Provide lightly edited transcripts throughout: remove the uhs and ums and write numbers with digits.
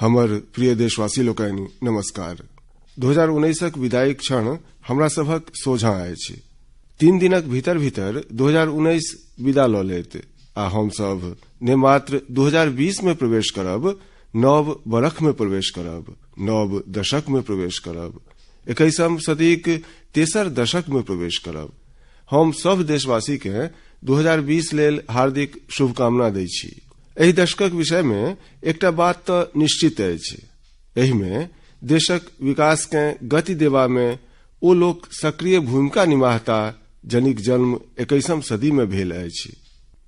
हमर प्रिय देशवासी लोकनि नमस्कार। 2019क विदायक क्षण हमरा सभक सोझा अछि। 3 दिनक भीतर भीतर 2019 विदा ल लेत आ हम सब ने मात्र 2020 में प्रवेश करब, नव बरख में प्रवेश करब, नव दशक में प्रवेश करब, 21वीं सदीक तेसर दशक में प्रवेश करब। हम सब देशवासी के 2020 लेल हार्दिक शुभकामना दै छी। एहि दशकक विषय में एकटा बात तो निश्चित अछि, एहि में देशक विकास के गति देवा में ओ लोक सक्रिय भूमिका निभाता जनिक जन्म 21वीं सदी में भेल अछि,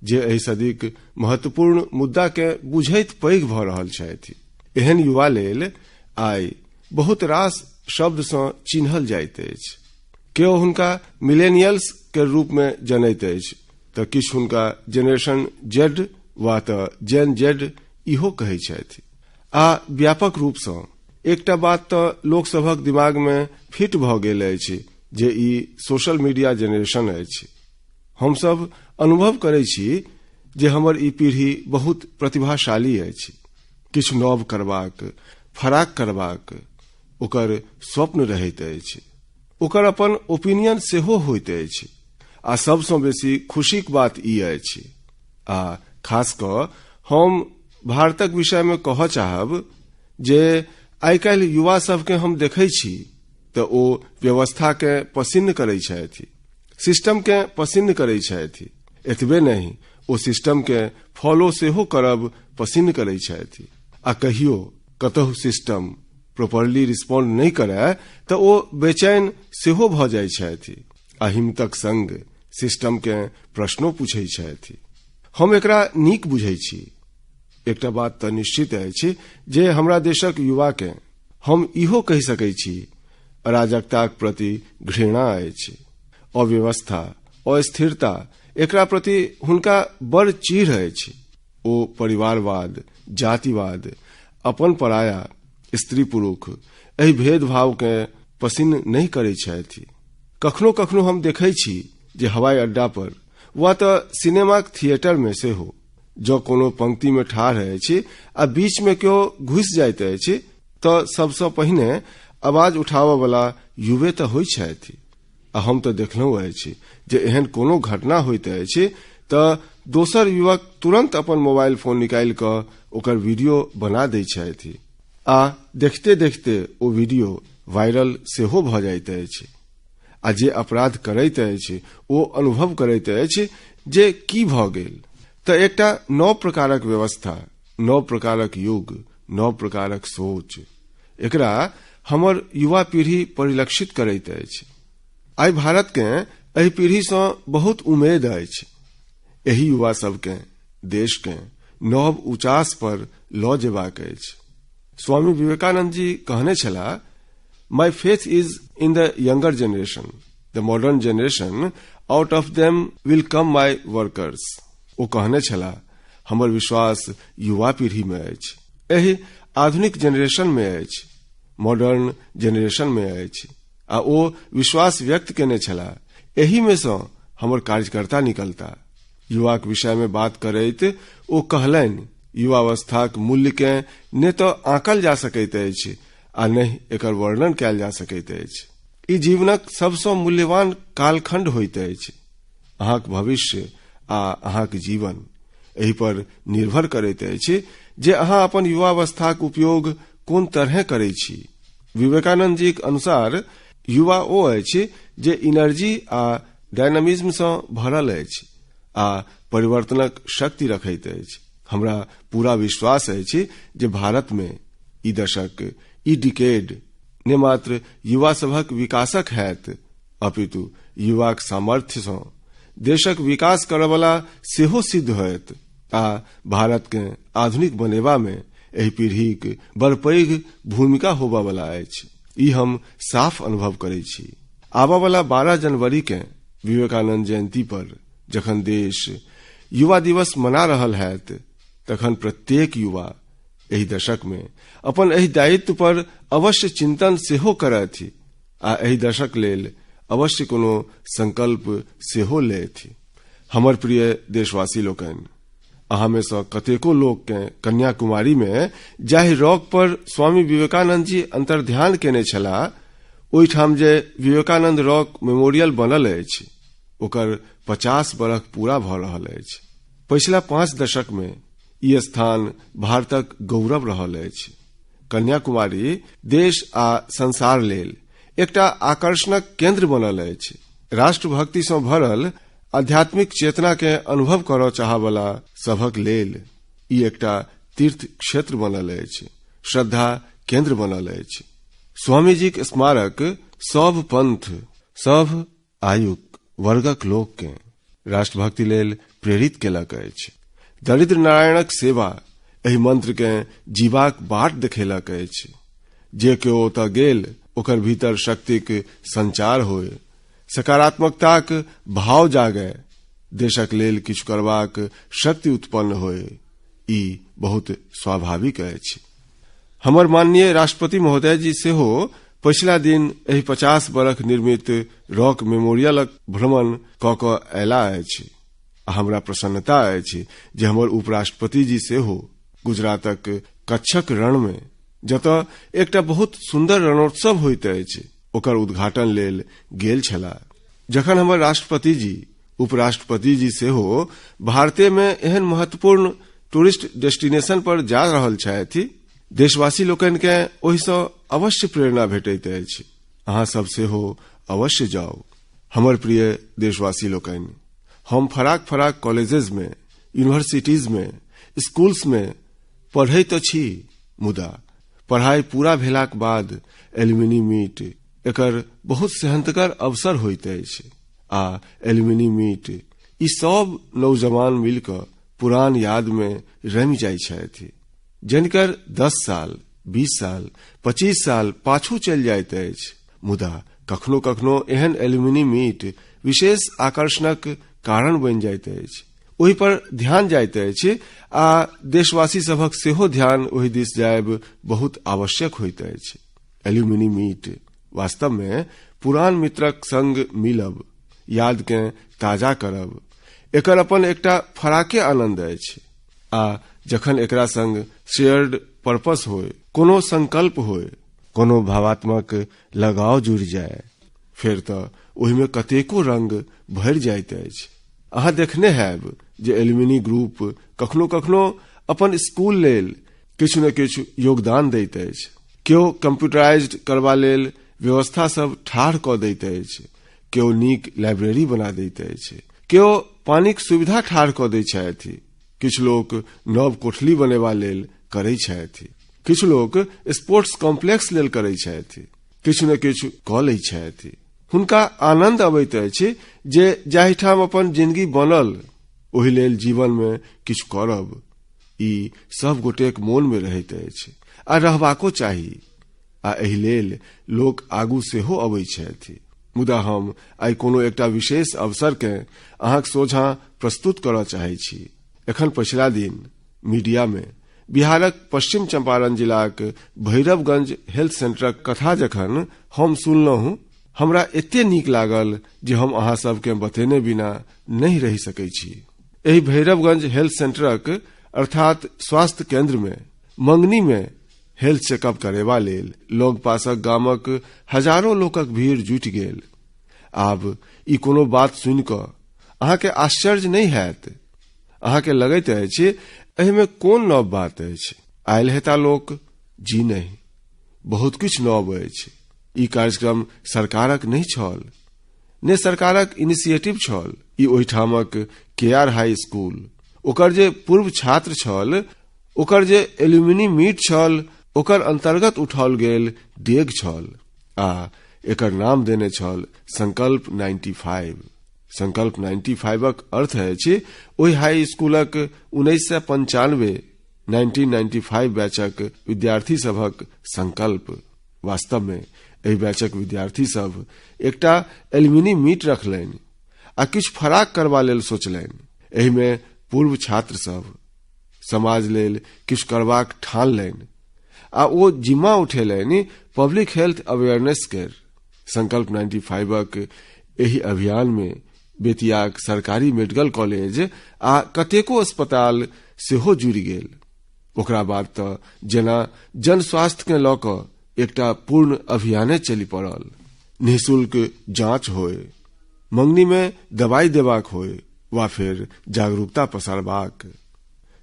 जे एहि सदीक महत्वपूर्ण मुद्दा के बुझैत पैघ भ रहल छथि। एहन युवा लेल आइ बहुत रास शब्द सँ चिन्हल जाइत अछि। केओ हुनका मिलेनियल्स के रूप में जनैत अछि तऽ किछु हुनका जेनरेशन जेड वा तऽ जेन जेड इहो कहै छथि। आ व्यापक रूप सँ एकटा बात तऽ लोक सभक दिमाग में फिट भ गेल अछि जे ई सोशल मीडिया जेनरेशन अछि। हम सब अनुभव करै छी जे हमर ई पीढ़ी बहुत प्रतिभाशाली अछि। किछु नव करबाक, फराक करबाक ओकर स्वप्न रहैत अछि, ओकर अपन ओपिनियन सेहो होइत अछि। आ सबसँ बेसी खुशीक बात ई अछि, आ खास कऽ हम भारतक विषय में कहऽ चाहब जे आइ काल्हि युवा सबके हम देखै छी तऽ ओ व्यवस्था के पसिन्न करै छथि, सिस्टम के पसिन्न करै छथि। एतबे नहीं, ओ सिस्टम के फॉलो सेहो करब पसिन्न करै छथि। आ कहियो कतहु सिस्टम प्रॉपरली रिस्पॉन्ड नहीं करे तऽ ओ बेचैन सेहो भ जाइ छथि आ हिम्मतक संग सिस्टम के प्रश्नो पूछै छथि। हम एकरा नीक बुझै छी। एकटा बात तऽ निश्चित अछि जे हमरा देशक युवा के हम इहो कहि सकै छी अराजकताक प्रति घृणा अछि। अव्यवस्था, अस्थिरता एकरा प्रति हुनका बड़ चीड़ अछि। ओ परिवारवाद, जातिवाद, अपन पराया, स्त्री पुरुष एहि भेदभाव के पसिन्न नहीं करै छथि। कखनो कखनो हम देखै छी जे हवाई अड्डा पर वा तऽ सिनेमाक थिएटर में सेहो जो कोनो पंक्ति में ठाढ़ अछि आ बीच में केओ घुसि जाइत अछि तऽ सबसँ पहिने आवाज उठाबऽ वाला युवे तऽ होइ छथि। आ हम तऽ देखलहुँ अछि जे एहन कोनो घटना होइत अछि तऽ दोसर युवक तुरंत अपन मोबाइल फोन निकालि कऽ ओकर वीडियो बना दै छथि आ देखते देखते ओ वीडियो वायरल सेहो भ जाइत अछि। आ जे अपराध करैत अछि ओ अनुभव करैत अछि जे की भ गेल। तऽ एकटा नव प्रकारक व्यवस्था, नव प्रकारक युग, नव प्रकारक सोच एकरा हमर युवा पीढ़ी परिलक्षित करैत अछि। आइ भारत के एहि पीढ़ी सँ बहुत उम्मीद अछि। एहि युवा सबके देश के नव उचास पर लऽ जेबाक अछि। स्वामी विवेकानंद जी कहने छला, My faith is in the younger generation, the modern generation, out of them will come my workers. ओ कहने छला, हमर विश्वास युवा पीढ़ी में अछि, एहि आधुनिक जेनरेशन में अछि, मॉडर्न जेनरेशन में अछि। आ ओ विश्वास व्यक्त केने छला, एही में सँ हमर कार्यकर्ता निकलता। युवाक विषय में बात करैत ओ कहलनि, युवावस्थाक मूल्य के ने तो आंकल जा सकैत अछि आ नहीं एकर वर्णन कयल जा सकैत अछि। ई जीवनक सबसँ मूल्यवान कालखंड होइत अछि। अहाँक भविष्य आ अहाँक जीवन एहि पर निर्भर करैत अछि जे अहाँ अपन युवावस्थाक उपयोग कोन तरह करै छी। विवेकानंद जी के अनुसार युवा ओ अछि जे एनर्जी आ डायनामिज्म सँ भरल अछि आ परिवर्तनक शक्ति रखैत अछि। हमरा पूरा विश्वास अछि जे भारत में ई दशक, ई डिकेड ने मात्र युवा सभक विकासक हैत, अपितु युवाक सामर्थ्य सँ देशक विकास करयवला सेहो सिद्ध होयत आ भारत के आधुनिक बनेबा में एहि पीढ़ीक बड़ पैघ भूमिका होबा वाला अछि। ई हम साफ अनुभव करै छी। आबा वाला 12 जनवरी के विवेकानंद जयंती पर जखन देश युवा दिवस मना रहल हैत, तखन प्रत्येक युवा एहि दशक में अपन एहि दायित्व पर अवश्य चिंतन सेहो करथि आ एहि दशक लेल अवश्य कोनो संकल्प सेहो लेथि। हमर प्रिय देशवासी लोकनि, अहाँ में से कतेको लोग के कन्याकुमारी में जाहि रॉक पर स्वामी विवेकानंद जी अंतर्ध्यान केने छलाह, ओहिठाम जे विवेकानंद रॉक मेमोरियल बनल अछि, ओकर 50 बरख पूरा भ रहल अछि। पिछला 5 दशक में ई स्थान भारतक गौरव रहल अछि। कन्याकुमारी देश आ संसार लेल एकटा आकर्षणक केंद्र बनल अछि। राष्ट्रभक्ति सँ भरल आध्यात्मिक चेतना के अनुभव करय चाहवला सभक लेल ई एकटा तीर्थ क्षेत्र बनल अछि, श्रद्धा केंद्र बनल अछि। स्वामी जी के स्मारक सब पंथ, सब आयुक वर्गक लोक के राष्ट्रभक्ति लेल प्रेरित केलक अछि। दरिद्र नारायणक सेवा एहि मंत्र के जीवाक बाट देखेलक अछि। जे केओ ओतऽ गेल ओकर भीतर शक्तिक संचार होय, सकारात्मकताक भाव जागे, देशक लेल किछु करबाक शक्ति उत्पन्न होय, ई बहुत स्वाभाविक अछि। हमर माननीय राष्ट्रपति महोदय जी सेहो पिछला दिन एहि 50 बरख निर्मित रॉक मेमोरियलक भ्रमण क क अयला अछि। हमरा प्रसन्नता अछि जे हमर उपराष्ट्रपति जी सेहो गुजरातक कच्छक रण में, जतऽ एकटा बहुत सुंदर रणोत्सव होइत अछि, ओकर उद्घाटन लेल गेल छलाह। जखन हमर राष्ट्रपति जी, उपराष्ट्रपति जी सेहो भारते में एहन महत्वपूर्ण टूरिस्ट डेस्टिनेशन पर जा रहल छथि, देशवासी लोकनि के ओहि सँ अवश्य प्रेरणा भेटैत अछि। अहाँ सब सेहो अवश्य जाउ। हमर प्रिय देशवासी लोकनि, हम फराक फराक कॉलेजेस में, यूनिवर्सिटीज में, स्कूल्स में पढ़ैत अछि, मुदा पढ़ाई पूरा भेलाक बाद एल्युमिनी मीट एकर बहुत सेहंतकर अवसर होइत अछि। आ एल्युमिनी मीट ई सब नौजवान मिलकर पुरान याद में रमि जाइ छथि, जिनकर 10 साल, 20 साल, 25 साल पाछू चलि जाइत अछि। मुदा कखनो कखनो एहन एल्युमिनी मीट विशेष आकर्षणक कारण बनि जाइत अछि। ओहि पर ध्यान जाइत अछि आ देशवासी सभक सेहो ध्यान ओहि दिस जायब बहुत आवश्यक होइत अछि। एल्युमिनी मीट वास्तव में पुरान मित्रक संग मिलब, याद के ताजा करब, एकर अपन एकटा फराके आनंद अछि। आ जखन एकरा संग शेयर्ड पर्पस होय, कोनो संकल्प होय, कोनो भावात्मक लगाव जुड़ जाए, फिर तऽ ओहि में कतेको रंग भरि जाइत अछि। अहाँ देखने हैब जे एल्युमिनी ग्रुप कखनो कखनो अपन स्कूल लेल किछु न किछु योगदान दैत अछि। केओ कंप्यूटराइज्ड करबा लेल व्यवस्था सब ठाढ़ क दैत अछि, केओ नीक लाइब्रेरी बना दैत अछि, केओ पानिक सुविधा ठाढ़ क दै छथि, किछु लोक नव कोठली बनेबा लेल करै छथि, किछु लोक स्पोर्ट्स कॉम्प्लेक्स लेल करै छथि, किछु न किछु क लै छथि। हुनका आनंद अबैत अछि जे जाहिठाम अपन जिंदगी बनल ओहि लेल जीवन में किछु करब। ई सब गोटेक मोन में रहैत अछि आ रहबाको चाही, आ एहि लेल लोक आगू सेहो अबै छथि। मुदा हम आई कोनो एकटा विशेष अवसर के अहाँक सोझा प्रस्तुत करय चाहै छी। एखन पछिला दिन मीडिया में बिहारक पश्चिम चंपारण जिलाक भैरवगंज हेल्थ सेंटरक कथा जखन हम सुनलहुँ, हमरा एते नीक लागल जे हम अहाँ सबके बतेने बिना नहीं रहि सकै छी। एहि भैरवगंज हेल्थ सेंटरक अर्थात स्वास्थ्य केंद्र में मंगनी में हेल्थ चेकअप करेबा लेल लग पासक गामक हजारों लोकक भीड़ जुटि गेल। आब ई कोनो बात सुनि कऽ अहाँके आश्चर्य नहीं हैत। अहाँके लगैत अछि एहि में कोन नव बात अछि, आयल हेता लोक? जी नहीं, बहुत किछु नव अछि। ई कार्यक्रम सरकारक नहीं छल, ने सरकारक इनिशिएटिव छल। ई ओहिठामक केआर हाई स्कूल, ओकर जे पूर्व छात्र छल, ओकर जे एल्युमिनी मीट छल, ओकर अंतर्गत उठाओल गेल डेग छल। आ एकर नाम देने छल संकल्प 95। संकल्प 95क अर्थ अछि ओहि हाई स्कूलक 1995 बैचक विद्यार्थी सभक संकल्प। वास्तव में एहि बैचक विद्यार्थी सब एकटा एल्युमिनी मीट रखलनि आ किछु फराक करबा लेल सोचलनि। एहि में पूर्व छात्र सब समाज लेल किछु करबाक ठानलनि आ ओ जिम्मा उठेलनि पब्लिक हेल्थ अवेयरनेस केर। संकल्प 95क एहि अभियान में बेतियाक सरकारी मेडिकल कॉलेज आ कतेको अस्पताल सेहो जुड़ि गेल। ओकरा बाद तऽ जेना जन स्वास्थ्य के लऽ कऽ एकटा पूर्ण अभियाने चलि पड़ल। निःशुल्क जांच होय, मंगनी में दवाई देबाक होय वा फिर जागरूकता पसारबाक।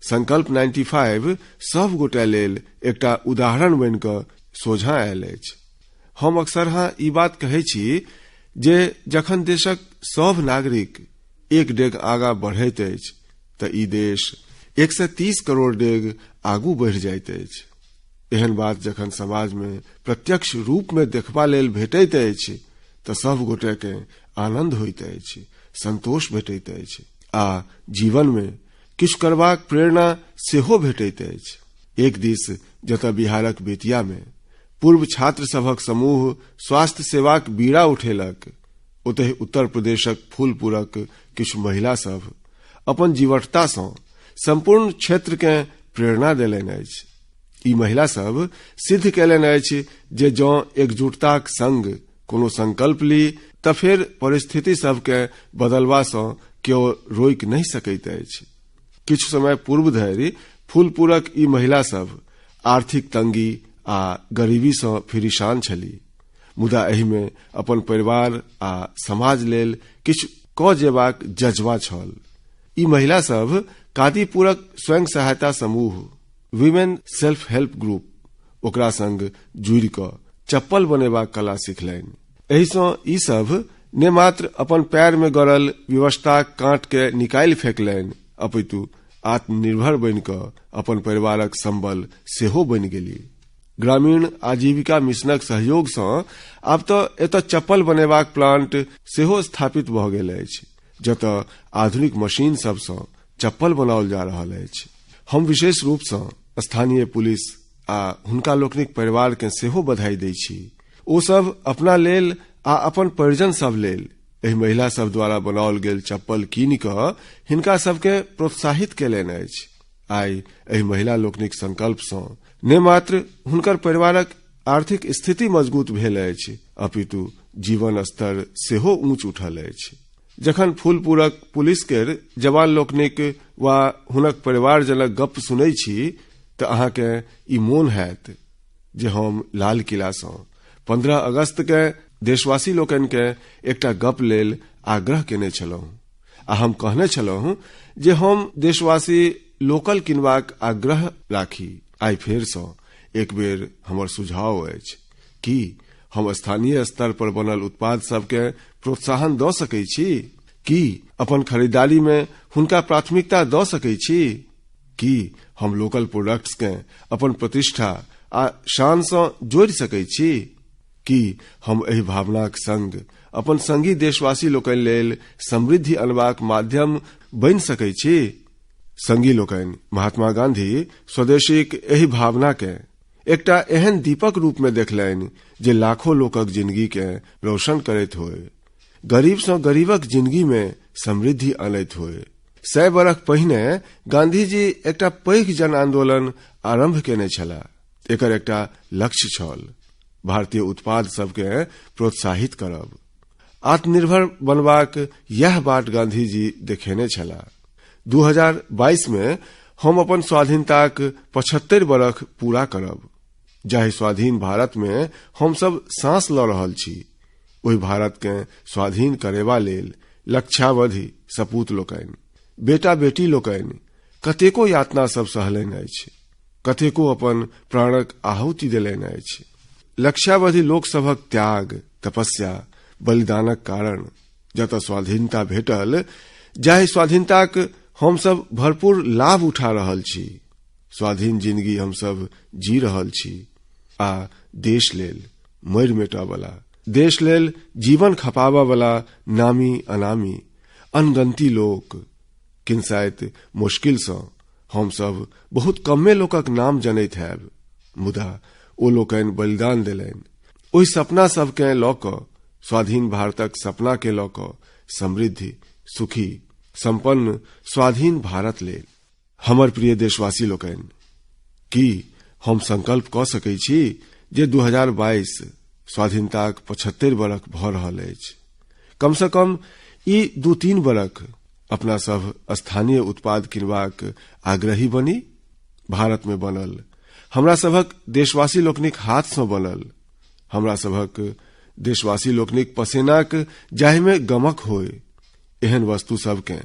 संकल्प 95 सब गोटे लेल एकटा उदाहरण बनि कऽ सोझा आयल अछि। हम अक्सर ई बात कहै छी जे जखन देशक सब नागरिक एक डेग आगां बढ़ैत अछि तऽ ई देश 130 करोड़ डेग आगू बढ़ि जाइत अछि। एहन बात जखन समाज में प्रत्यक्ष रूप में देखबा लेल भेटैत अछि तऽ सब गोटे के आनंद होइत अछि, संतोष भेटैत अछि आ जीवन में किछु करबाक प्रेरणा सेहो भेटैत अछि। एक दिस जतऽ बिहारक बेतिया में पूर्व छात्र सभक समूह स्वास्थ्य सेवाक बीड़ा उठेलक, ओतहि उत्तर प्रदेशक फूलपुरक किछु महिला सब अपन जीवटता सँ संपूर्ण क्षेत्र के प्रेरणा देलनि अछि। ई महिला सब सिद्ध केलनि अछि जे जँ एकजुटताक संग कोनो संकल्प ली तऽ फिर परिस्थिति सबके बदलवा सँ केओ रोकि नहि सकैत अछि। किछु समय पूर्व धरि फूलपुरक ई महिला सब आर्थिक तंगी आ गरीबी सँ फिरिसान छली, मुदा एहि में अपन परिवार आ समाज लेल किछु कऽ जेबाक जज्बा छल। ई महिला सब कादीपुरक स्वयं सहायता समूह वीमेन सेल्फ हेल्प ग्रुप ओकरा संग जुड़ि कऽ चप्पल बनेबाक कला सिखलनि। एहि सँ ई सब ने मात्र अपन पैर में गड़ल विवशताक कांट के निकालि फेंकलनि, अपितु आत्मनिर्भर बनि कऽ अपन परिवारक संबल सेहो बनि गेली। ग्रामीण आजीविका मिशनक सहयोग सँ आब तऽ एतऽ चप्पल बनेबाक प्लांट सेहो स्थापित भऽ गेल अछि, जतऽ आधुनिक मशीन सब सँ चप्पल बनाओल जा रहल अछि। हम विशेष रूप सँ स्थानीय पुलिस आ हुनका लोकनिक परिवार के सेहो बधाई दै छी। ओ सब अपना लेल आ अपन परिजन सब लेल एहि महिला सब द्वारा बनाओल गेल चप्पल कीनि कऽ हिनका सबके प्रोत्साहित केलनि अछि। आइ एहि महिला लोकनिक संकल्प सँ ने मात्र हुनकर परिवारक आर्थिक स्थिति मजबूत भेल अछि, अपितु जीवन स्तर सेहो ऊंच उठल अछि। जखन फूलपुरक पुलिस केर जवान लोकनिक वा हुनक परिवारजनक गप सुनै छी तऽ अहाँके ई मोन हैत जे हम लाल किला सँ 15 अगस्त के देशवासी लोकनि के एकटा गप लेल आग्रह केने छलहुँ आ हम कहने छलहुँ जे हम देशवासी लोकल किनबाक आग्रह राखी। आइ फेर सँ एक बेर हमर सुझाव अछि कि हम स्थानीय स्तर पर बनल उत्पाद सबके प्रोत्साहन दऽ सकै छी, कि अपन खरीदारी में हुनका प्राथमिकता दऽ सकै छी, कि हम लोकल प्रोडक्ट्स के अपन प्रतिष्ठा आ शान सँ जोड़ि सकै छी, कि हम एहि भावनाक संग अपन संगी देशवासी लोकनि लेल समृद्धि अनबाक माध्यम बनि सकै छी। संगी लोकनि, महात्मा गांधी स्वदेशीक एहि भावना के एकटा एहन दीपक रूप में देखलनि जे लाखों लोकक जिंदगी के रोशन करैत होय, गरीब सँ गरीबक जिंदगी में समृद्धि आनैत होय। 100 बरख पहिने गांधी जी एकटा पैघ जन आंदोलन आरंभ केने छलाह। एकर एकटा लक्ष्य छल भारतीय उत्पाद सबके प्रोत्साहित करब। आत्मनिर्भर बनबाक यह बाट गांधी जी देखेने छलाह। 2022 में हम अपन स्वाधीनताक 75 बरख पूरा करब। जाहि स्वाधीन भारत में हम सब सांस लऽ रहल छी, ओहि भारत के स्वाधीन करेबा लेल लक्षावधि सपूत लोकनि, बेटा बेटी लोकनि कतेको यातना सब सहलनि अछि, कतेको अपन प्राणक आहुति देलनि अछि। लक्षावधि लोक सभक त्याग, तपस्या, बलिदानक कारण जतऽ स्वाधीनता भेटल, जाहि स्वाधीनताक हम सब भरपूर लाभ उठा रहल छी, स्वाधीन जिंदगी हम सब जी रहल छी आ देश लेल मरि मेटा वाला, देश लेल जीवन खपाबा वाला नामी अनामी अनगंती लोक किंसाइत मुश्किल सँ हम सब बहुत कमे लोकक नाम जनैत हैब, मुदा ओ लोकनि बलिदान देलनि ओहि सपना सबके लऽ कऽ, स्वाधीन भारतक सपना के लऽ कऽ, समृद्धि, सुखी, संपन्न स्वाधीन भारत लेल। हमर प्रिय देशवासी लोकनि, की हम संकल्प कऽ सकै छी जे 2022 स्वाधीनताक 75 बरख भऽ रहल अछि। कम से कम ई 2-3 बरख अपना सब स्थानीय उत्पाद किनबाक आग्रही बनी। भारत में बनल, हमरा सभक देशवासी लोकनिक हाथ सँ बनल, हमरा सभक देशवासी लोकनिक पसेनाक जाहिमे गमक होय, एहन वस्तु सबके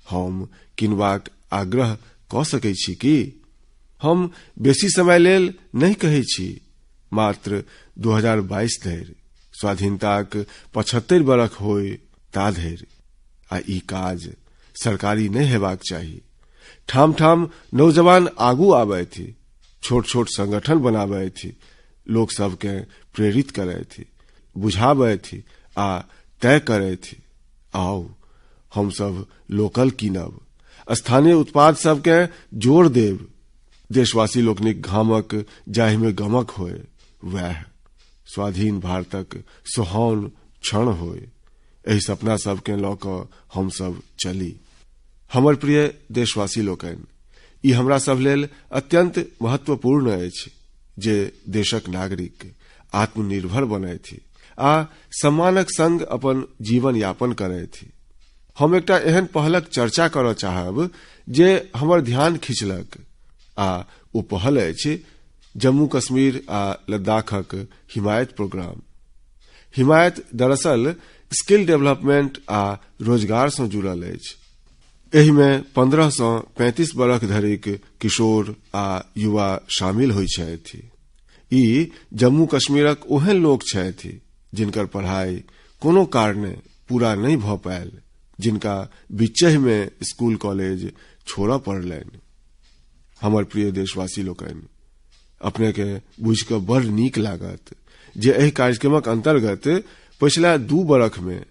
हम किनबाक आग्रह क सकै छी की? हम बेसी समय लेल नहीं कहै छी, मात्र 2022 धरि स्वाधीनताक 75 बरख होय ता धरि। आ ई काज सरकारी नहीं हेबाक चाही। ठाम ठाम नौजवान आगू आबै थी, छोट छोट संगठन बनाबै थी, लोग सबके प्रेरित करे थी, बुझाबै थी आ तय करे थी, आओ हम सब लोकल कीनब, स्थानीय उत्पाद सबके जोर देव, देशवासी लोकनिक घामक जाहिमे गमक होय, वह स्वाधीन भारतक सुहावन क्षण होय। एहि सपना सबके लऽ कऽ हम सब चली। हमर प्रिय देशवासी लोकनि, ई हमरा सब लेल अत्यंत महत्वपूर्ण अछि जे देशक नागरिक आत्मनिर्भर बनैथि आ सम्मानक संग अपन जीवन यापन करैथि। हम एकटा एहन पहलक चर्चा करऽ चाहब जे हमर ध्यान खिंचलक, आ ओ पहल अछि जम्मू कश्मीर आ लद्दाखक हिमायत प्रोग्राम। हिमायत दरअसल स्किल डेवलपमेंट आ रोजगार सँ जुड़ल अछि। एहि में 15 सँ 35 बरख धरिक किशोर आ युवा शामिल होइ छथि। ई जम्मू कश्मीरक ओहन लोक छथि जिनकर पढ़ाई कोनो कारणे पूरा नहीं भऽ पायल, जिनका बीचहि में स्कूल कॉलेज छोड़ऽ पड़लनि। हमर प्रिय देशवासी लोकनि, अपने के बुझ कऽ बड़ नीक लागत जे एहि कार्यक्रमक अंतर्गत पिछला 2 बरख में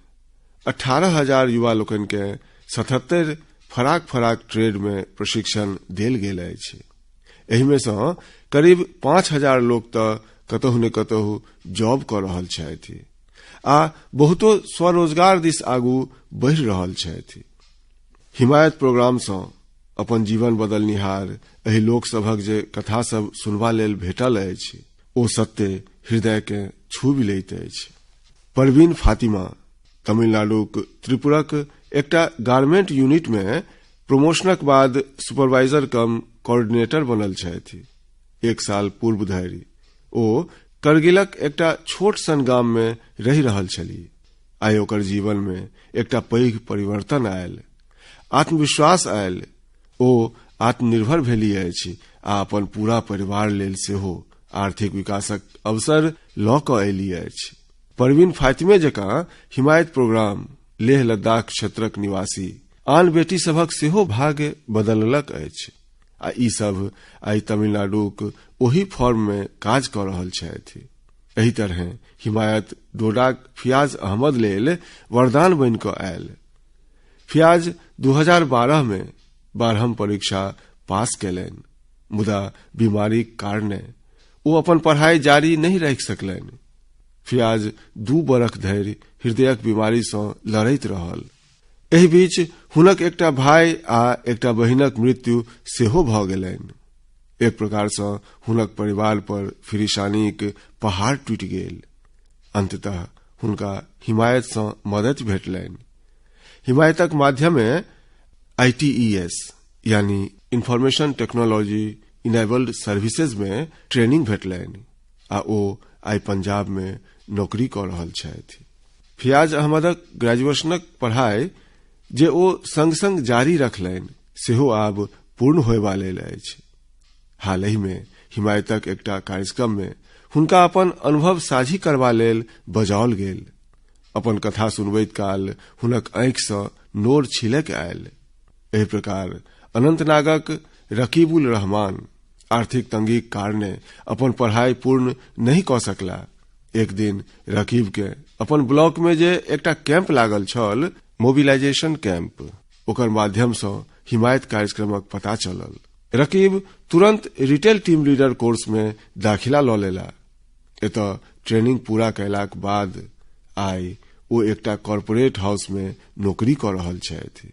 18,000 युवा लोकनि के 77 फराक फराक ट्रेड में प्रशिक्षण देल गेल अछि। एहि में सँ करीब 5,000 लोक तऽ कतहु ने कतहु जॉब कऽ रहल छथि आ बहुतो स्वरोजगार दिस आगू बढ़ि रहल छथि। हिमायत प्रोग्राम सँ अपन जीवन बदलनिहार एहि लोक सभक जे कथा सब सुनबा लेल भेटल अछि, ओ सत्य हृदय के छूबि लैत अछि। परवीन फातिमा तमिलनाडुक त्रिपुरक एकटा गारमेंट यूनिट में प्रमोशनक बाद सुपरवाइजर कम कोऑर्डिनेटर बनल छथि। 1 साल पूर्व धरि ओ करगिलक एकटा छोट सन गाम में रहि रहल छली। आइ ओकर जीवन में एकटा पैघ परिवर्तन आयल, आत्मविश्वास आयल, ओ आत्मनिर्भर भेली अछि आ अपन पूरा परिवार लेल सेहो आर्थिक विकासक अवसर लऽ कऽ अयली अछि। परवीन फातिमे जकाँ हिमायत प्रोग्राम लेह लद्दाख क्षेत्रक निवासी आन बेटी सभक सेहो भाग्य बदललक अछि आ ई सब आइ तमिलनाडुक ओही फॉर्म में काज कऽ रहल छथि। एही तरह हिमायत डोडाक फियाज अहमद लेल वरदान बनि कऽ आयल। फियाज 2012 में 12वीं परीक्षा पास केलनि, मुदा बीमारीक कारणे ओ अपन पढ़ाई जारी नहीं राखि सकलनि। फियाज 2 बरख धरि हृदयक बीमारी सँ लड़ैत रहल। एहि बीच हुनक एकटा भाई आ एकटा बहिनक मृत्यु सेहो भऽ गेलनि। एक प्रकार सँ हुनक परिवार पर फिरिसानीक पहाड़ टूटि गेल। अंततः हुनका हिमायत सँ मदद भेटलनि। हिमायतक माध्यमे ITES यानी इंफॉर्मेशन टेक्नोलॉजी इनेबल्ड सर्विसेज में ट्रेनिंग भेटलनि आ ओ आइ पंजाब में नौकरी कऽ रहल छथि। फियाज अहमदक ग्रेजुएशनक पढ़ाई जे ओ संग संग जारी रखलनि सेहो आब पूर्ण होयबा लेल अछि। हालहि में हिमायतक एकटा कार्यक्रम में हुनका अपन अनुभव साझी करबा लेल बजाओल गेल। अपन कथा सुनबैत काल हुनक आँखि सँ नोर छिलक आयल। एहि प्रकार अनंतनागक रकीबुल रहमान आर्थिक तंगीक कारणे अपन पढ़ाई पूर्ण नहीं कऽ सकला। एक दिन रकीब के अपन ब्लॉक में जे एकटा कैंप लागल छल, मोबिलाइजेशन कैंप, ओकर माध्यम सँ हिमायत कार्यक्रमक पता चलल। रकीब तुरंत रिटेल टीम लीडर कोर्स में दाखिला लऽ लेला। एतऽ ट्रेनिंग पूरा कैलाक बाद आइ ओ एकटा कॉर्पोरेट हाउस में नौकरी कऽ रहल छथि।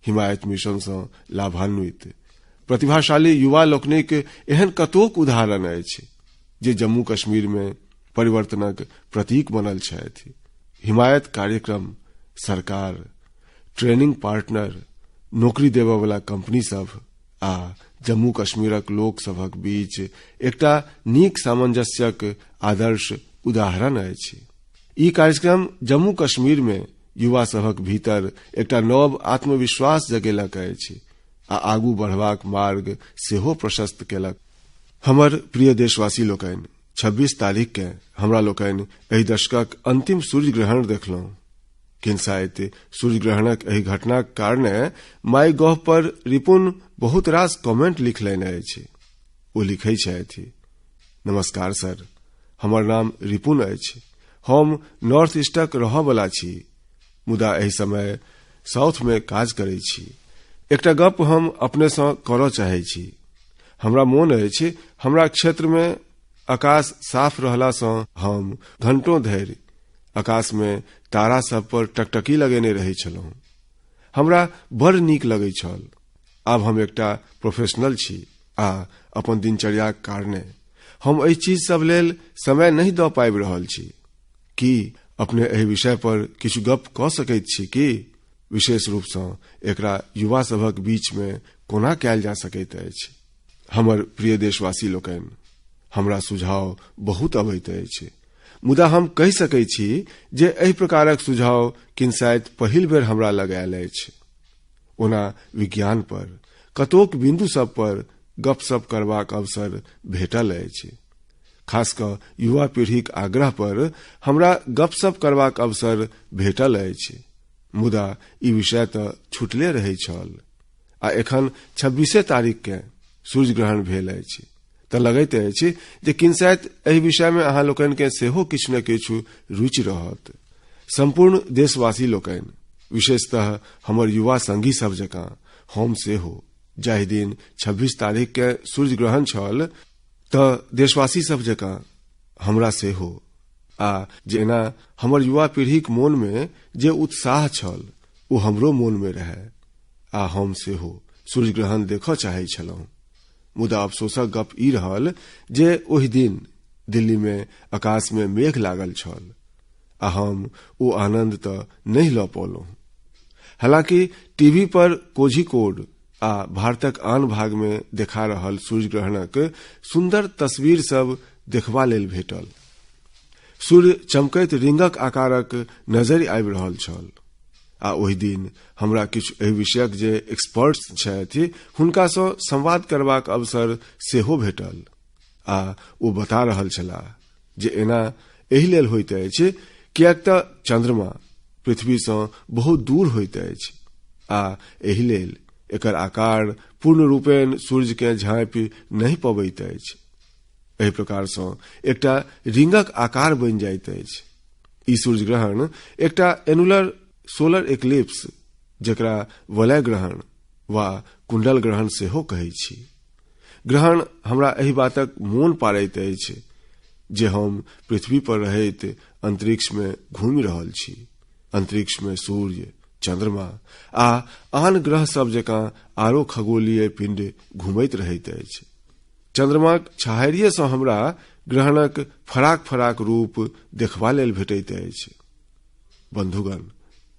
हिमायत मिशन सँ लाभान्वित प्रतिभाशाली युवा लोकनिक एहन कतोक उदाहरण अछि जे जम्मू कश्मीर में परिवर्तनक प्रतीक बनल छथि। हिमायत कार्यक्रम सरकार ट्रेनिंग पार्टनर, नौकरी देबयवला कंपनी सब आ जम्मू कश्मीरक लोक सभक बीच एकटा नीक सामंजस्यक आदर्श उदाहरण अछि। ई कार्यक्रम जम्मू कश्मीर में युवा सभक भीतर एकटा नव आत्मविश्वास जगेलक अछि आ आगू बढ़बाक मार्ग सेहो प्रशस्त केलक। हमर प्रिय देशवासी लोकनि, 26 तारीख के हमरा लोकनि एहि दशकक अंतिम सूर्य ग्रहण देखलहुं। किंसाइत सूर्य ग्रहणक एहि घटनाक कारणे माई गॉव पर रिपुन बहुत रास कमेंट लिखलनि अछि। ओ लिखै छथि, नमस्कार सर, हमर नाम रिपुन अछि। हम नॉर्थ ईस्टक रहयवला छी, मुदा एहि समय साउथ में काज करै छी। एकटा गप हम अपने सँ करय चाहै छी। हमरा मोन अछि, हमरा क्षेत्र में आकाश साफ रहला सँ हम घंटों धरि आकाश में तारा सब पर टकटकी लगेने रहै छलहुं। हमरा बड़ नीक लगै छल। आब हम एकटा प्रोफेशनल छी आ अपन दिनचर्याक कारणे हम एहि चीज सब लेल समय नहीं दऽ पाबि रहल छी। की अपने एहि विषय पर किछु गप कऽ सकैत छी की? विशेष रूप सँ एकरा युवा सभक बीच में कोना कयल जा सकैत अछि? हमर प्रिय देशवासी लोकनि, हमरा सुझाव बहुत अबैत अछि, मुदा हम कहि सकै छी जे एहि प्रकारक सुझाव किंसाइत पहिल बेर हमरा लग आयल अछि। ओना विज्ञान पर कतोक बिंदु सब पर गपशप करबाक अवसर भेटल अछि। खास कऽ युवा पीढ़ीक आग्रह पर हमरा गपशप करबाक अवसर भेटल अछि, मुदा ई विषय तऽ छुटले रहै छल। आ एखन 26 तारीख के सूर्य ग्रहण भेल अछि, तऽ लगैत अछि जे किंसाइत एहि विषय में अहाँ लोकनि के सेहो किछु न किछु रुचि रहत। संपूर्ण देशवासी लोकनि, विशेषतः हमर युवा संगी सब जकाँ हम सेहो, जाहि दिन 26 तारीख के सूर्य ग्रहण छल, तऽ देशवासी सब जकाँ हमरा सेहो आ जेना हमर युवा पीढ़ीक मोन में जे उत्साह छल ओ हमरो मोन में रहै आ हम सेहो सूर्य ग्रहण देखऽ चाहै छलहुं। मुदा अफसोसक गप ई रहल जे ओहि दिन दिल्ली में आकाश में मेघ लागल छल आ हम ओ आनंद तऽ नहीं लऽ पौलहुं। हालांकि टीवी पर कोझिकोड आ भारतक आन भाग में देखा रहल सूर्य ग्रहणक सुंदर तस्वीर सब देखबा लेल भेटल। सूर्य चमकैत रिंगक आकारक नजरि आबि रहल छल आ ओहि दिन हमरा किछु एहि विषयक जे एक्सपर्ट्स छथि हुनका सँ संवाद करबाक अवसर सेहो भेटल आ ओ बता रहल छलाह जे एना एहि लेल होइत अछि किएक तऽ चंद्रमा पृथ्वी सँ बहुत दूर होइत अछि आ एहि लेल एकर आकार पूर्ण रूपेण सूर्य के झाँपि नहीं पबैत अछि। एहि प्रकार सँ एकटा रिंगक आकार बनि जाइत अछि। ई सूर्य ग्रहण एकटा एनुलर सोलर एक्लिप्स, जकरा वलय ग्रहण वा कुंडल ग्रहण सेहो कहै छी। ग्रहण हमरा एहि बातक मोन पाड़ैत अछि जे हम पृथ्वी पर रहैत अंतरिक्ष में घूमि रहल छी। अंतरिक्ष में सूर्य, चंद्रमा आ आन ग्रह सब जकाँ आरो खगोलीय पिंड घूमैत रहैत अछि। चंद्रमाक छाहरिये सँ हमरा ग्रहणक फराक फराक रूप देखबा लेल भेटैत अछि। बंधुगण,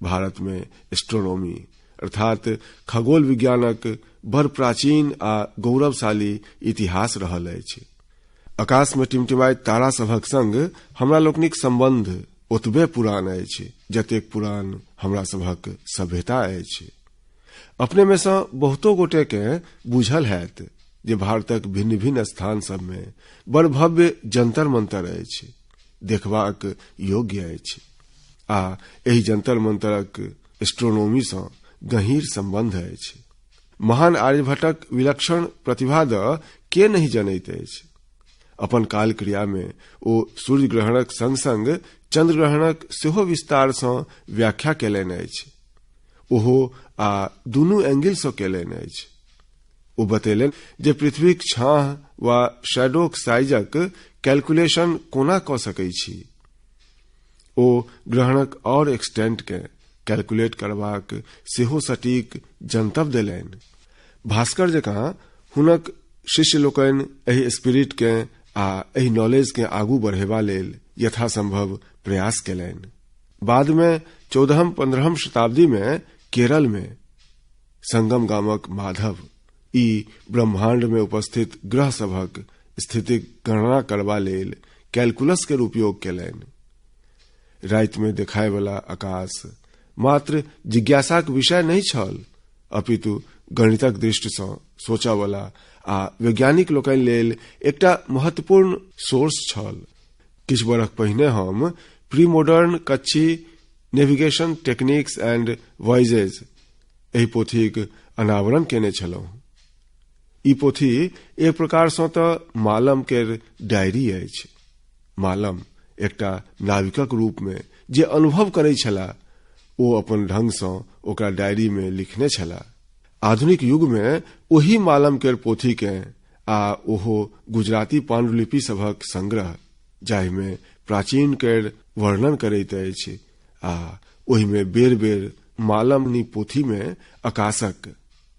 भारत में एस्ट्रोनॉमी अर्थात खगोल विज्ञानक बड़ प्राचीन आ गौरवशाली इतिहास रहल अछि। आकाश में टिमटिमाइत तारा सभक संग हमरा लोकनिक संबंध ओतबे पुरान अछि जतेक पुरान हमरा सभक सभ्यता अछि। अपने में सँ बहुतो गोटे के बुझल हैत जे भारतक भिन्न भिन्न स्थान सब में बड़ भव्य जंतर मंतर अछि, देखबाक योग्य अछि आ एहि जंतर मंतरक एस्ट्रोनॉमी सँ गहींर संबंध अछि। महान आर्यभट्टक विलक्षण प्रतिभा दऽ के नहीं जनैत अछि। अपन काल क्रिया में ओ सूर्य ग्रहणक संग संग चंद्र ग्रहणक सेहो विस्तार सँ व्याख्या केलनि अछि। ओहो आ दुनू एंगल सँ केलनि अछि। ओ बतेलनि जे पृथ्वीक छाह वा शैडोक साइजक कैलकुलेशन कोना कऽ सकै छी। ओ ग्रहणक और एक्सटेंट के कैलकुलेट करबाक सेहो सटीक जनतब देलनि। भास्कर जकाँ हुनक शिष्य लोकनि एहि स्पिरिट के आ एहि नॉलेज के आगू बढ़ेबा लेल यथासंभव प्रयास केलनि। बाद में 14वीं-15वीं शताब्दी में केरल में संगम गामक माधव ई ब्रह्मांड में उपस्थित ग्रह सभक स्थितिक गणना करबा लेल कैलकुलस के उपयोग केलनि। राति में देखाय वाला आकाश मात्र जिज्ञासाक विषय नहीं छल, अपितु गणितक दृष्टि सँ सोचय वाला आ वैज्ञानिक लोकनि लेल एकटा महत्वपूर्ण सोर्स छल। किछु बरख पहिने हम pre modern Kutchi navigation techniques and voyages एहि पोथीक अनावरण केने छलहुँ। ई पोथी एक प्रकार सँ तऽ मालम केर डायरी अछि। मालम एकटा नाविकक रूप में जे अनुभव करै छलाह ओ अपन ढंग सँ ओकरा डायरी में लिखने छलाह। आधुनिक युग में ओही मालम केर पोथी के आ ओहो गुजराती पांडुलिपि सभक संग्रह जाहि में प्राचीन केर वर्णन करैत अछि आ ओहि में बेर बेर मालमनी पोथी में आकाशक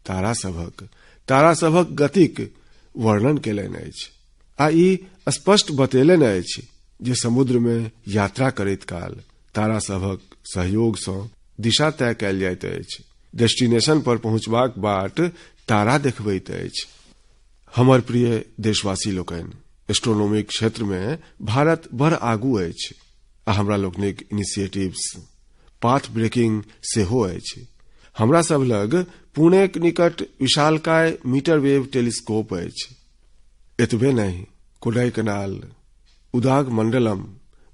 तारा सभक गतिक वर्णन केलनि अछि आ ई स्पष्ट बतेलनि अछि जे समुद्र में यात्रा करैत काल तारा सभक सहयोग सँ दिशा तय कयल जाइत अछि। डेस्टिनेशन पर पहुंचबाक बाट तारा देखबैत अछि। हमर प्रिय देशवासी लोकनि, एस्ट्रोनॉमी क्षेत्र में भारत बड़ आगू अछि आ हमरा लोकनिक इनिशिएटिव्स पाथ ब्रेकिंग सेहो अछि। हमरा सब लग पुणेक निकट विशालकाय मीटर वेव टेलीस्कोप अछि। एतबे नहीं, कोडाईकनाल, उदाग मंडलम,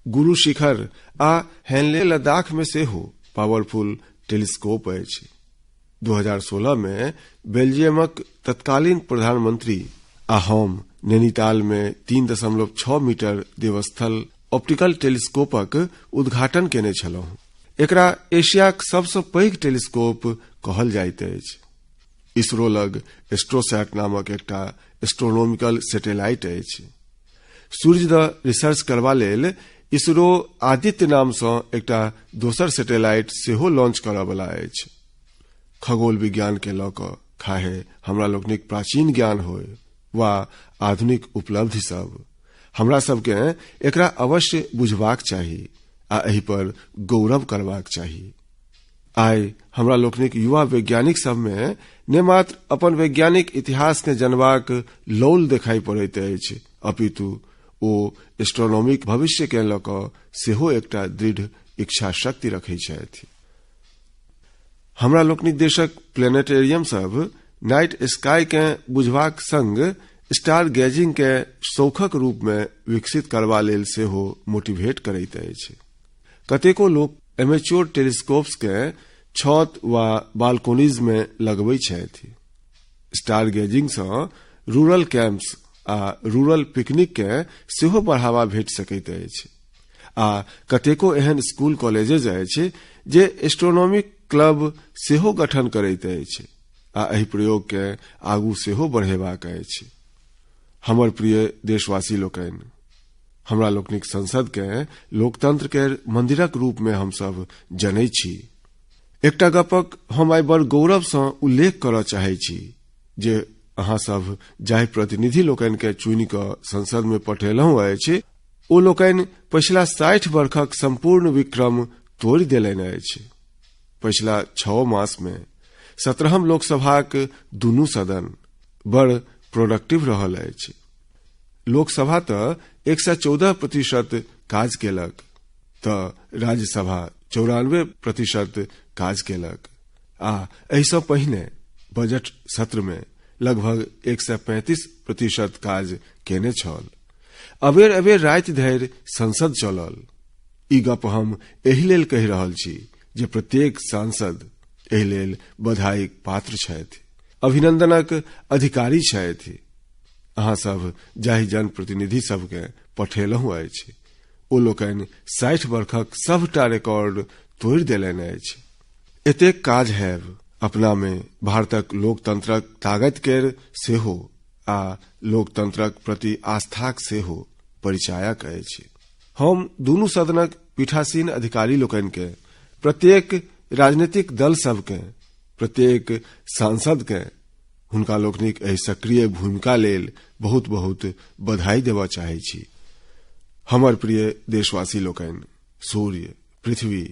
गुरु शिखर आ हेनले लद्दाख में सेहो पावरफुल टेलीस्कोप अछि। 2016 में बेल्जियमक तत्कालीन प्रधानमंत्री आ हम नैनीताल में 3.6 मीटर देवस्थल ऑप्टिकल टेलीस्कोपक उद्घाटन केने छलहुँ। एकरा एशियाक सबसँ पैघ टेलीस्कोप कहल जाइत अछि। इसरो लग एस्ट्रोसैट नामक एकटा एस्ट्रोनॉमिकल सैटेलाइट अछि। सूर्य द रिसर्च करबा लेल इसरो आदित्य नाम सँ एकटा दोसर सैटेलाइट सेहो लॉन्च करय वाला अछि। खगोल विज्ञान के लऽ कऽ खाहे हमरा लोकनिक प्राचीन ज्ञान होय वा आधुनिक उपलब्धि सब, हमरा सबके एकरा अवश्य बुझबाक चाही आ एहि पर गौरव करबाक चाही। आइ हमरा लोकनिक युवा वैज्ञानिक सब में ने मात्र अपन वैज्ञानिक इतिहास के जनबाक लौल देखाई पड़ैत अछि, अपितु ओ एस्ट्रोनॉमिक भविष्य के लऽ कऽ सेहो एकटा दृढ़ इच्छा शक्ति रखै छथि। हमरा लोकनिक देशक प्लेनेटेरियम सब नाइट स्काई के बुझबाक संग स्टार गेजिंग के शौखक रूप में विकसित करबा लेल सेहो मोटिवेट करैत अछि। कतेको लोक एमेच्योर टेलीस्कोप्स के छत वा बालकोनीज में लगबै छथि। स्टार गेजिंग सँ रूरल कैंप्स आ रूरल पिकनिक के सेहो बढ़ावा भेट सकैत अछि आ कतेको एहन स्कूल कॉलेजेज अछि जे एस्ट्रोनॉमिक क्लब सेहो गठन करैत अछि आ एहि प्रयोग के आगू सेहो बढ़ेबाक अछि। हमर प्रिय देशवासी लोकनि, हमरा लोकनिक संसद के लोकतंत्र के मंदिरक रूप में हम सब जनै छी। एकटा गपक हम आइ बड़ गौरव सँ उल्लेख करय चाहै छी जे अहाँ सब जाहि प्रतिनिधि लोकनि के चुनि कऽ संसद में पठेलहुँ अछि ओ लोकनि पछिला 60 वर्षक संपूर्ण विक्रम तोड़ि देलनि अछि। पछिला 6 मास में 17 लोकसभाक दुनू सदन बड़ प्रोडक्टिव रहल अछि। लोकसभा तऽ 114% काज केलक तऽ राज्यसभा 94% काज केलक आ एहि सँ पहिने बजट सत्र में लगभग 135% काज केने छल। अबेर अबेर राति धरि संसद चलल। ई गप हम एहि लेल कहि रहल छी जे प्रत्येक सांसद एहि लेल बधाईक पात्र छथि, अभिनंदनक अधिकारी छथि। अहाँ सब जाहि जनप्रतिनिधि सबके पठेलहुँ अछि ओ लोकनि 60 वर्षक सबटा रिकॉर्ड तोड़ि देलनि अछि। एतेक काज हैब अपना में भारतक लोकतंत्रक ताकत केर सेहो आ लोकतंत्रक प्रति आस्थाक सेहो परिचायक अछि। हम दुनू सदनक पीठासीन अधिकारी लोकनि के, प्रत्येक राजनीतिक दल सबके, प्रत्येक सांसद के हुनका लोकनिक एहि सक्रिय भूमिका लेल बहुत बहुत बधाई देबा चाहै छी। हमर प्रिय देशवासी लोकनि, सूर्य, पृथ्वी,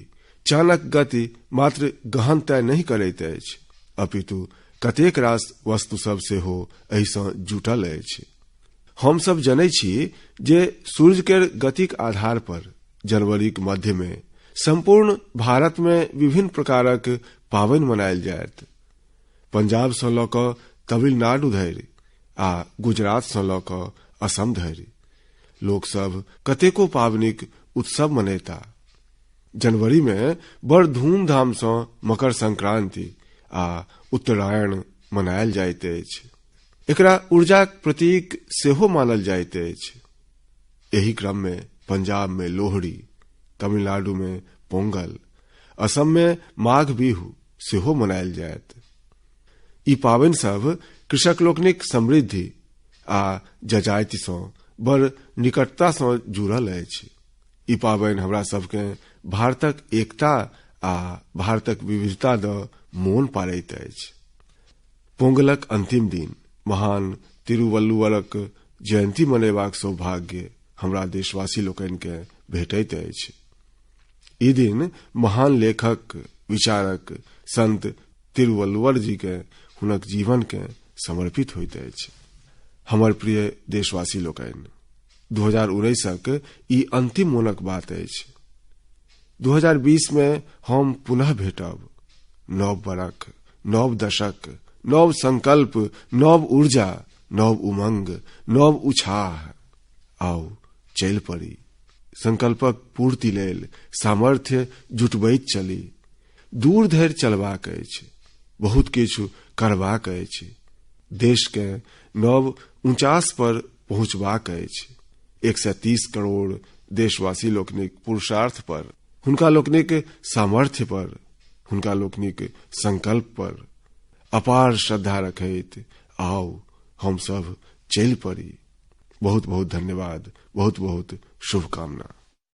चाणक गति मात्र गहन तय नहीं करैत अछि, अपितु कतेक रास वस्तु सब सेहो एहि सँ जुटल अछि। हम सब जनै छी जे सूर्य के गतिक आधार पर जनवरी के मध्य में संपूर्ण भारत में विभिन्न प्रकारक पावनि मनायल जायत। पंजाब सँ लऽ कऽ तमिलनाडु धरि आ गुजरात सँ लऽ कऽ असम धरि लोक सब कतेको पावनिक उत्सव मनेता। जनवरी में बड़ धूमधाम सँ मकर संक्रांति आ उत्तरायण मनायल जाइत अछि। एकरा ऊर्जाक प्रतीक सेहो मानल जाइत अछि। एही क्रम में पंजाब में लोहड़ी, तमिलनाडु में पोंगल, असम में माघ बिहू सेहो मनायल जायत। ई पावनि सब कृषक लोकनिक समृद्धि आ जजाति सँ बड़ निकटता सँ जुड़ल अछि। ई पावनि हमरा सबके भारतक एकता आ भारतक विविधता द मोन पारैत अछि। पोंगलक अंतिम दिन महान तिरुवल्लुवरक जयंती मनेबाक सौभाग्य हमरा देशवासी लोकनि के भेटैत अछि। ई दिन महान लेखक, विचारक संत तिरुवल्लुवर जी के हुनक जीवन के समर्पित होइत अछि। हमर प्रिय देशवासी लोकनि, 2019क ई अंतिम मोनक बात अछि। 2020 में हम पुनः भेटब। नव बरख, नव दशक, नव संकल्प, नव ऊर्जा, नव उमंग, नव उत्साह। आउ चलि पड़ी, संकल्पक पूर्ति लेल सामर्थ्य जुटबैत चली। दूर धरि चलबाक अछि, बहुत किछु करबाक अछि। देश के नव ऊंचास पर पहुंचबाक अछि। 130 करोड़ देशवासी लोकनिक पुरुषार्थ पर, हुनका लोकनिक सामर्थ्य पर, हुनका लोकनिक संकल्प पर अपार श्रद्धा रखैत आओ हम सब चलि पड़ी। बहुत बहुत धन्यवाद, बहुत बहुत शुभकामना।